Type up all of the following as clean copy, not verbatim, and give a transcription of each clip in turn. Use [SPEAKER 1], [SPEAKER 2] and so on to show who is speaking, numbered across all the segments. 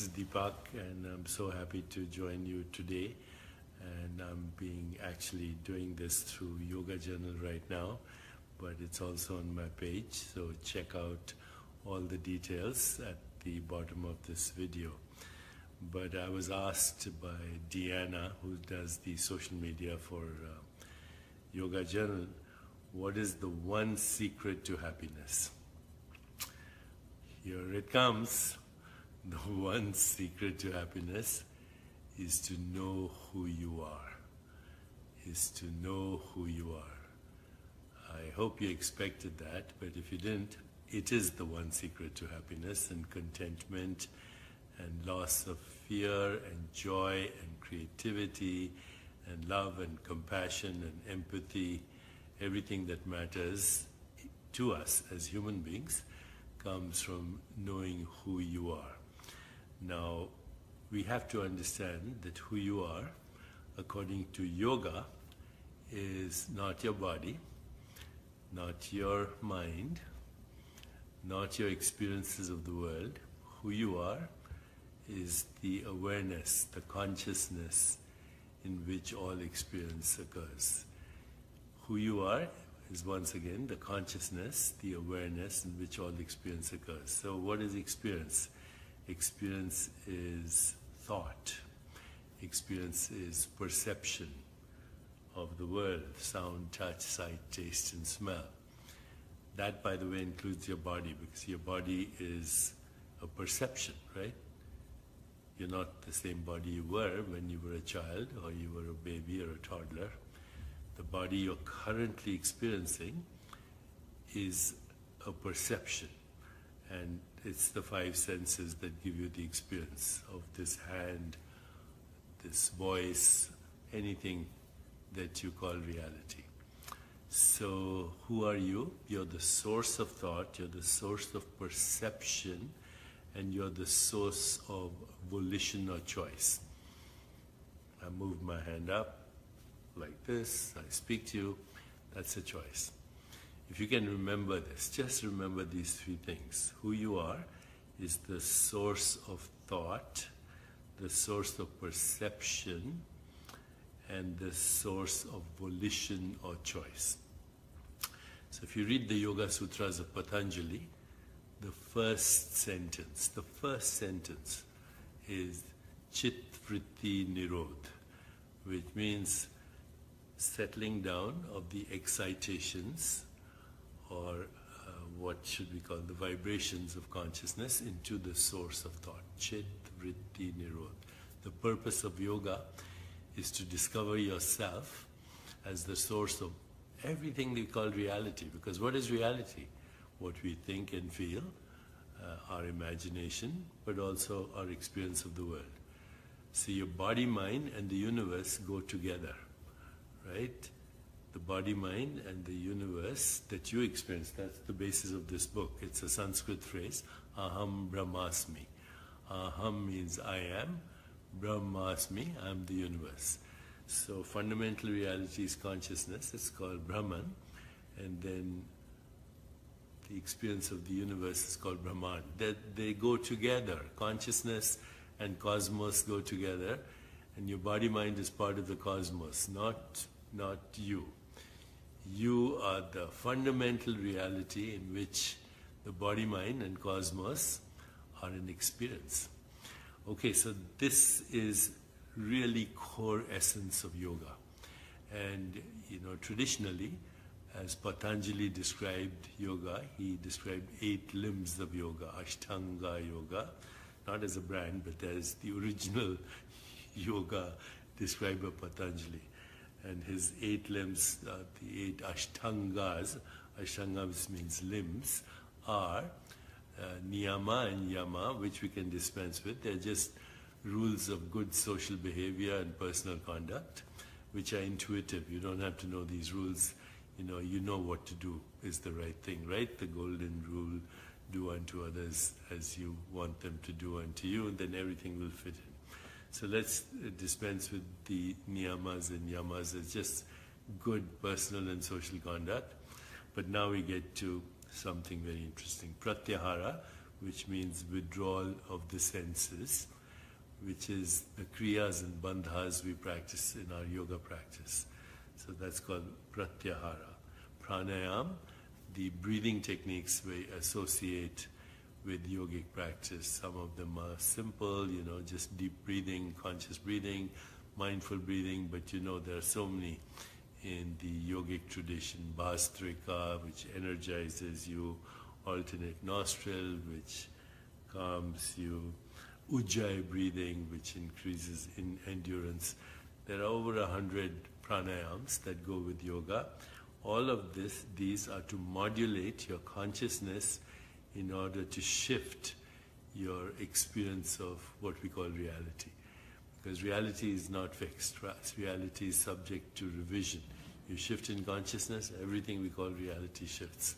[SPEAKER 1] This is Deepak, and I'm so happy to join you today. And I'm actually doing this through Yoga Journal right now, but it's also on my page, so check out all the details at the bottom of this video. But I was asked by Deanna, who does the social media for Yoga Journal, what is the one secret to happiness? Here it comes. The one secret to happiness is to know who you are. Is to know who you are. I hope you expected that, but if you didn't, it is the one secret to happiness and contentment and loss of fear and joy and creativity and love and compassion and empathy. Everything that matters to us as human beings comes from knowing who you are. Now, we have to understand that who you are, according to yoga, is not your body, not your mind, not your experiences of the world. Who you are is the awareness, the consciousness in which all experience occurs. Who you are is once again the consciousness, the awareness in which all experience occurs. So what is experience? Experience is thought. Experience is perception of the world, sound, touch, sight, taste, and smell. That, by the way, includes your body, because your body is a perception, right? You're not the same body you were when you were a child, or you were a baby or a toddler. The body you're currently experiencing is a perception, and it's the five senses that give you the experience of this hand, this voice, anything that you call reality. So who are you? You're the source of thought, you're the source of perception, and you're the source of volition or choice. I move my hand up like this, I speak to you, that's a choice. If you can remember this, just remember these three things. Who you are is the source of thought, the source of perception, and the source of volition or choice. So if you read the Yoga Sutras of Patanjali, the first sentence is Chit Vritti Nirodh, which means settling down of the excitations, or what should we call the vibrations of consciousness, into the source of thought. Chit Vritti Nirodh. The purpose of yoga is to discover yourself as the source of everything we call reality. Because what is reality? What we think and feel, our imagination, but also our experience of the world. So your body, mind, and the universe go together, right? The body, mind, and the universe that you experience, that's the basis of this book. It's a Sanskrit phrase, Aham Brahmasmi. Aham means I am, Brahmasmi, I am the universe. So fundamental reality is consciousness, it's called Brahman, and then the experience of the universe is called Brahman. They go together, consciousness and cosmos go together, and your body-mind is part of the cosmos, not you. You are the fundamental reality in which the body, mind, and cosmos are an experience. Okay, so this is really core essence of yoga. And, traditionally, as Patanjali described yoga, he described 8 limbs of yoga, Ashtanga yoga, not as a brand, but as the original yoga described by Patanjali. And his 8 limbs, the 8 Ashtangas, Ashtangas means limbs, are Niyama and Yama, which we can dispense with. They're just rules of good social behavior and personal conduct, which are intuitive. You don't have to know these rules. You know what to do is the right thing, right? The golden rule, do unto others as you want them to do unto you, and then everything will fit in. So let's dispense with the niyamas and yamas as just good personal and social conduct. But now we get to something very interesting. Pratyahara, which means withdrawal of the senses, which is the kriyas and bandhas we practice in our yoga practice. So that's called pratyahara. Pranayam, the breathing techniques we associate with yogic practice. Some of them are simple, just deep breathing, conscious breathing, mindful breathing, but there are so many in the yogic tradition. Bhastrika, which energizes you, alternate nostril, which calms you, Ujjayi breathing, which increases in endurance. There are over 100 pranayams that go with yoga. All of these are to modulate your consciousness in order to shift your experience of what we call reality. Because reality is not fixed. Reality is subject to revision. You shift in consciousness, everything we call reality shifts.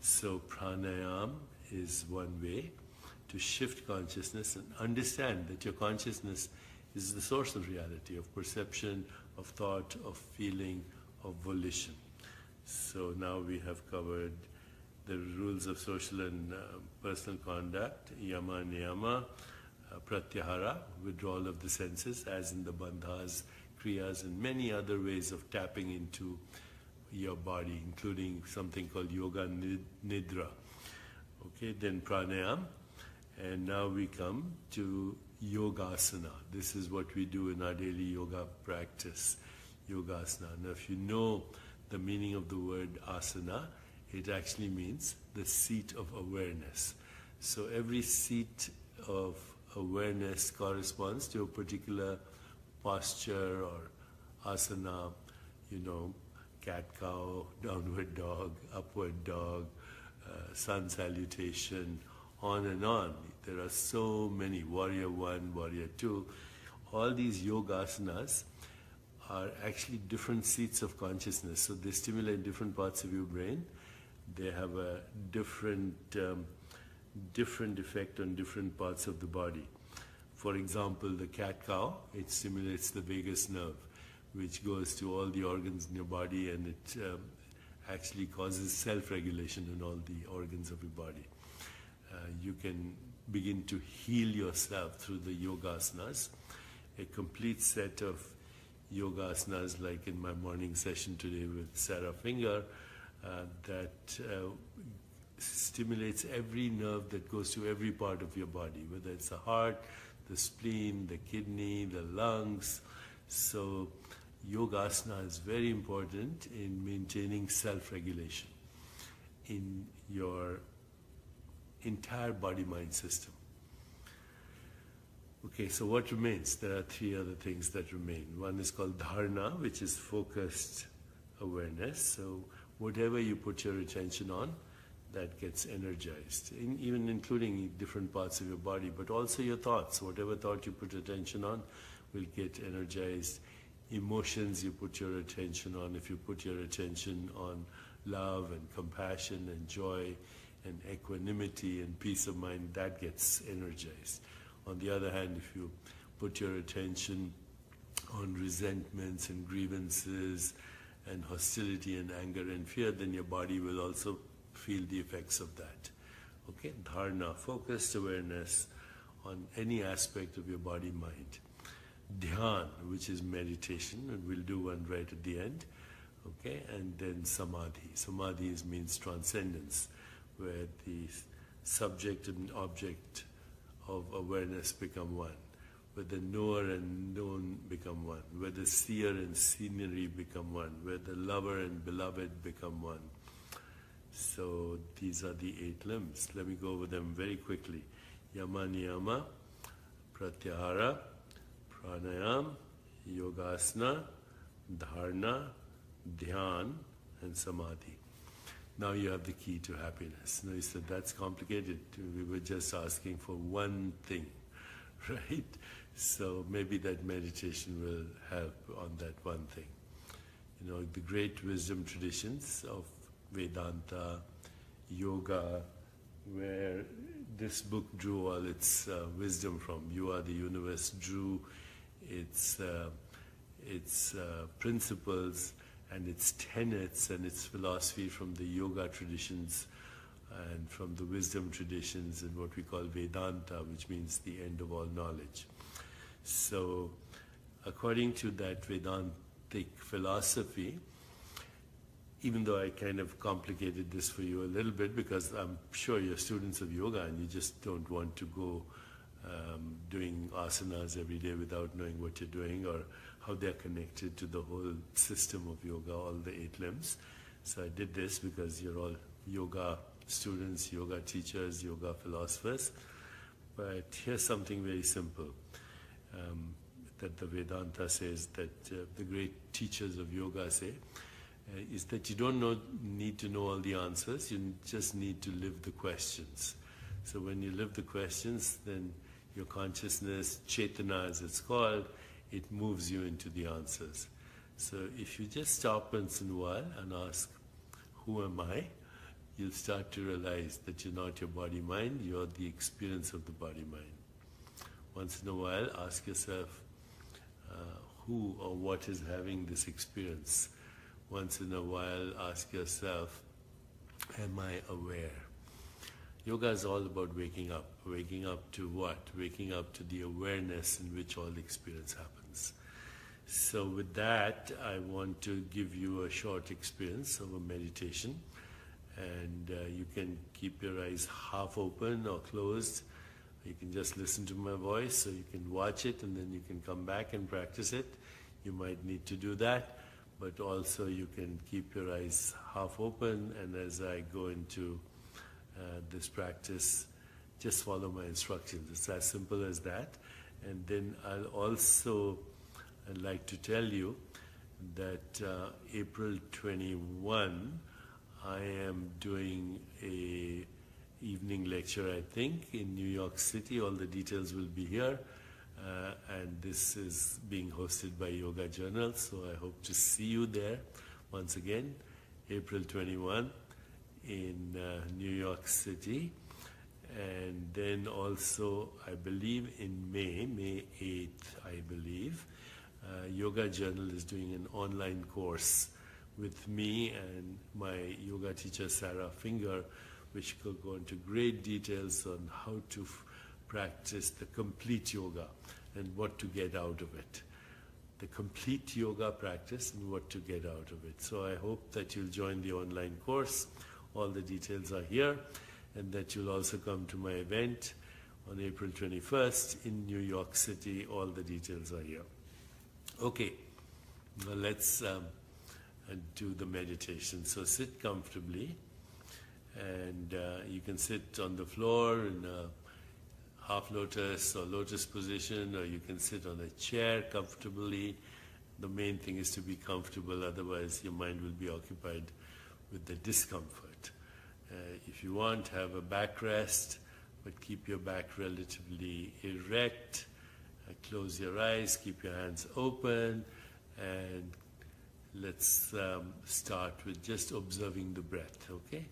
[SPEAKER 1] So pranayam is one way to shift consciousness and understand that your consciousness is the source of reality, of perception, of thought, of feeling, of volition. So now we have covered the rules of social and personal conduct, yama, niyama, pratyahara, withdrawal of the senses, as in the bandhas, kriyas, and many other ways of tapping into your body, including something called yoga nidra. Okay, then pranayam. And now we come to yogasana. This is what we do in our daily yoga practice, yogasana. Now if you know the meaning of the word asana, it actually means the seat of awareness. So every seat of awareness corresponds to a particular posture or asana, cat-cow, downward dog, upward dog, sun salutation, on and on. There are so many, warrior 1, warrior 2. All these yogasanas are actually different seats of consciousness. So they stimulate different parts of your brain. They have a different effect on different parts of the body. For example, the cat-cow, it stimulates the vagus nerve, which goes to all the organs in your body, and it actually causes self-regulation in all the organs of your body. You can begin to heal yourself through the yogasanas. A complete set of yogasanas, like in my morning session today with Sarah Finger, that stimulates every nerve that goes to every part of your body, whether it's the heart, the spleen, the kidney, the lungs. So yogasana is very important in maintaining self-regulation in your entire body-mind system. Okay, so what remains? There are 3 other things that remain. One is called dharana, which is focused awareness. So whatever you put your attention on, that gets energized, even including different parts of your body, but also your thoughts. Whatever thought you put attention on will get energized. Emotions you put your attention on, if you put your attention on love and compassion and joy and equanimity and peace of mind, that gets energized. On the other hand, if you put your attention on resentments and grievances and hostility and anger and fear, then your body will also feel the effects of that. Okay, dharana, focused awareness on any aspect of your body-mind. Dhyan, which is meditation, and we'll do one right at the end. Okay, and then samadhi. Samadhi means transcendence, where the subject and object of awareness become one, where the knower and known become one, where the seer and scenery become one, where the lover and beloved become one. So these are the 8 limbs. Let me go over them very quickly. Yama, niyama, pratyahara, pranayam, yogasana, dharana, dhyan, and samadhi. Now you have the key to happiness. Now you said that's complicated. We were just asking for one thing, right? So maybe that meditation will help on that one thing. The great wisdom traditions of Vedanta, yoga, where this book drew all its wisdom from. You Are the Universe drew its principles and its tenets and its philosophy from the yoga traditions and from the wisdom traditions and what we call Vedanta, which means the end of all knowledge. So, according to that Vedantic philosophy, even though I kind of complicated this for you a little bit, because I'm sure you're students of yoga and you just don't want to go doing asanas every day without knowing what you're doing or how they're connected to the whole system of yoga, all the 8 limbs. So I did this because you're all yoga students, yoga teachers, yoga philosophers. But here's something very simple that the Vedanta says, that the great teachers of yoga say, is that you don't need to know all the answers, you just need to live the questions. So when you live the questions, then your consciousness, Chetana as it's called, it moves you into the answers. So if you just stop once in a while and ask, who am I? You'll start to realize that you're not your body-mind, you're the experience of the body-mind. Once in a while, ask yourself, who or what is having this experience? Once in a while, ask yourself, am I aware? Yoga is all about waking up. Waking up to what? Waking up to the awareness in which all experience happens. So with that, I want to give you a short experience of a meditation. And you can keep your eyes half open or closed. You can just listen to my voice, so you can watch it and then you can come back and practice it. You might need to do that, but also you can keep your eyes half open, and as I go into this practice, just follow my instructions. It's as simple as that. And then I'd like to tell you that April 21, I am doing a evening lecture, I think, in New York City. All the details will be here. And this is being hosted by Yoga Journal, so I hope to see you there once again, April 21 in New York City. And then also, I believe in May 8th, I believe, Yoga Journal is doing an online course with me and my yoga teacher Sarah Finger, which will go into great details on how to practice the complete yoga and what to get out of it. The complete yoga practice and what to get out of it. So I hope that you'll join the online course. All the details are here, and that you'll also come to my event on April 21st in New York City. All the details are here. Okay, now let's do the meditation. So sit comfortably, and you can sit on the floor in a half lotus or lotus position, or you can sit on a chair comfortably. The main thing is to be comfortable, otherwise your mind will be occupied with the discomfort. If you want, have a backrest, but keep your back relatively erect. Close your eyes, keep your hands open, and let's start with just observing the breath, okay?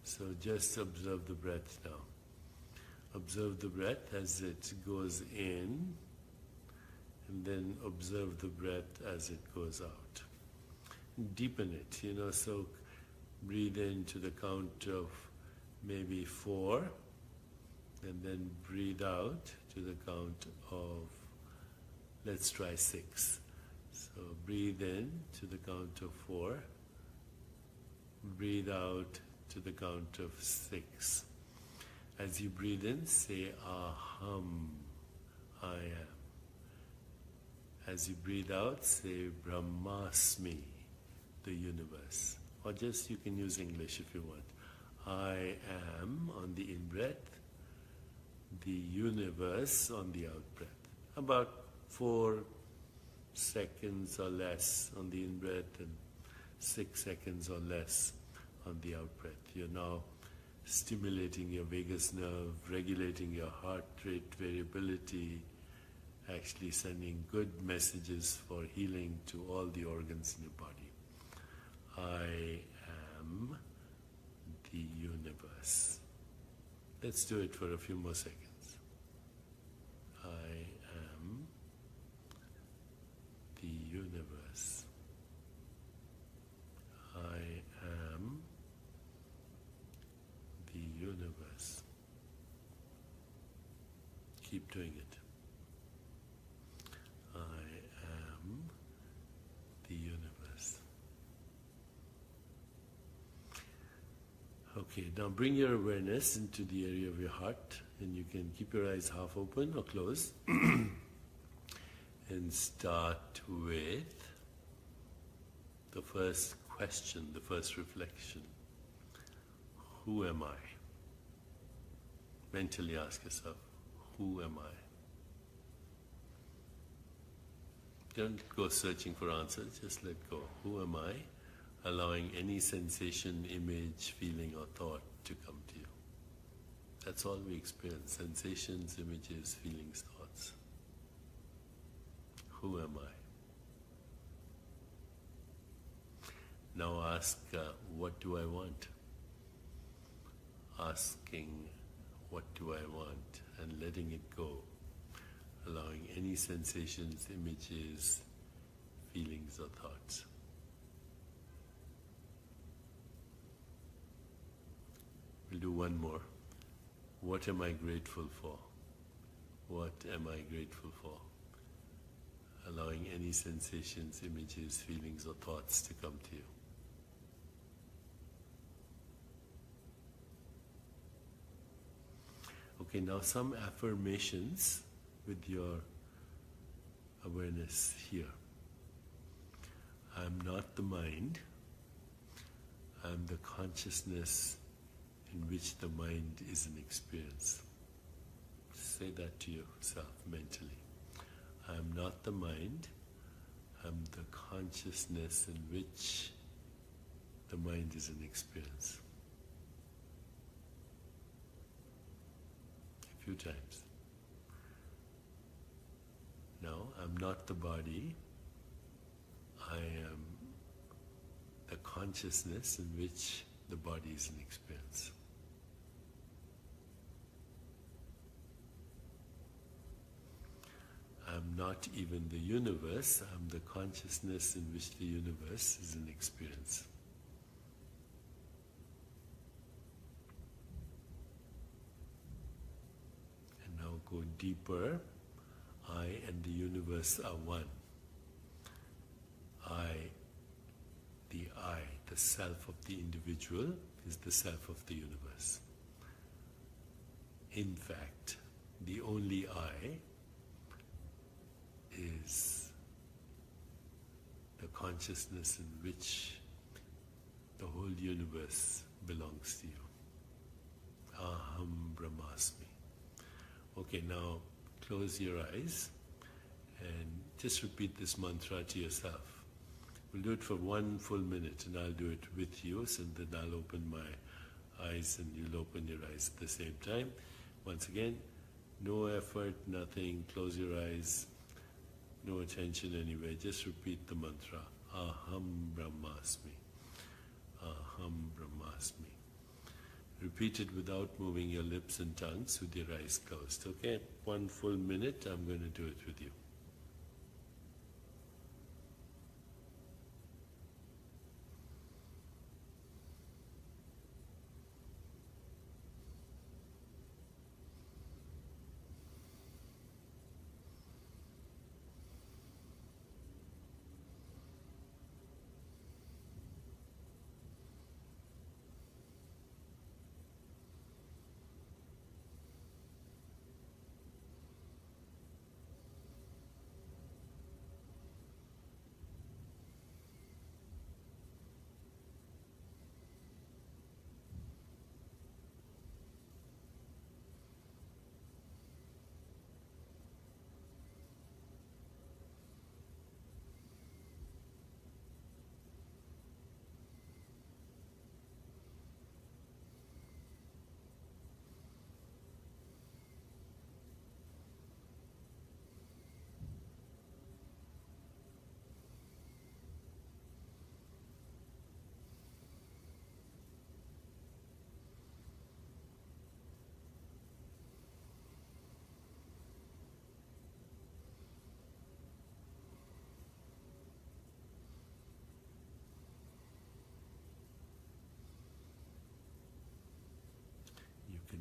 [SPEAKER 1] So just observe the breath now. Observe the breath as it goes in, and then observe the breath as it goes out. Deepen it, so breathe in to the count of maybe 4, and then breathe out to the count of, let's try 6. So breathe in to the count of 4, breathe out to the count of 6. As you breathe in, say Aham, I am. As you breathe out, say Brahmasmi, the universe. Or just you can use English if you want. I am on the in-breath, the universe on the out-breath. About 4 seconds or less on the in-breath and 6 seconds or less on the out-breath. You're now stimulating your vagus nerve, regulating your heart rate variability, actually sending good messages for healing to all the organs in your body. I am the universe. Let's do it for a few more seconds. I am the universe. I am the keep doing it. I am the universe. Okay, now bring your awareness into the area of your heart, and you can keep your eyes half open or closed. And start with the first question, the first reflection. Who am I? Mentally ask yourself, who am I? Don't go searching for answers, just let go. Who am I? Allowing any sensation, image, feeling or thought to come to you. That's all we experience, sensations, images, feelings, thoughts. Who am I? Now ask, what do I want? Asking, what do I want? And letting it go. Allowing any sensations, images, feelings or thoughts. We'll do one more. What am I grateful for? What am I grateful for? Allowing any sensations, images, feelings or thoughts to come to you. Okay, now some affirmations with your awareness here. I'm not the mind. I'm the consciousness in which the mind is an experience. Say that to yourself mentally. I'm not the mind. I'm the consciousness in which the mind is an experience. A few times. Now, I'm not the body. I am the consciousness in which the body is an experience. I'm not even the universe. I'm the consciousness in which the universe is an experience. And now go deeper. I and the universe are one. The self of the individual, is the self of the universe. In fact, the only I is the consciousness in which the whole universe belongs to you. Aham Brahmasmi. Okay, now close your eyes and just repeat this mantra to yourself. We'll do it for 1 full minute and I'll do it with you, so then I'll open my eyes and you'll open your eyes at the same time. Once again, no effort, nothing, close your eyes, no attention anywhere, just repeat the mantra. Aham Brahmasmi. Aham Brahmasmi. Repeat it without moving your lips and tongues, with your eyes closed. Okay, 1 full minute, I'm going to do it with you.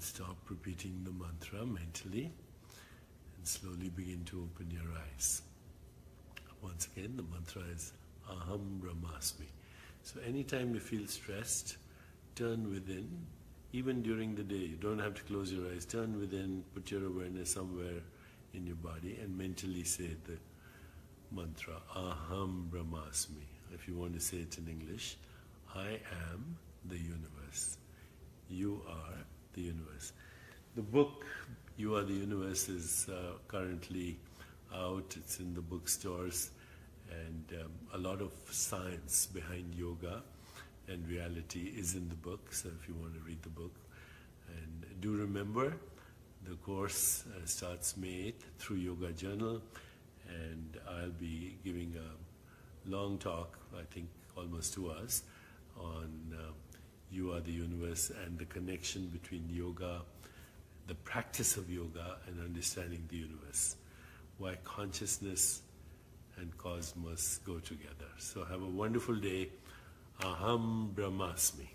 [SPEAKER 1] Stop repeating the mantra mentally and slowly begin to open your eyes. Once again, the mantra is Aham Brahmasmi. So anytime you feel stressed, turn within. Even during the day, you don't have to close your eyes. Turn within, put your awareness somewhere in your body and mentally say the mantra, Aham Brahmasmi. If you want to say it in English, I am the universe. You are the universe. The book, You Are the Universe, is currently out. It's in the bookstores, and a lot of science behind yoga and reality is in the book, so if you want to read the book. And do remember, the course starts May 8th through Yoga Journal, and I'll be giving a long talk, I think almost 2 hours, on You Are the Universe and the connection between yoga, the practice of yoga, and understanding the universe. Why consciousness and cosmos go together. So have a wonderful day. Aham Brahmasmi.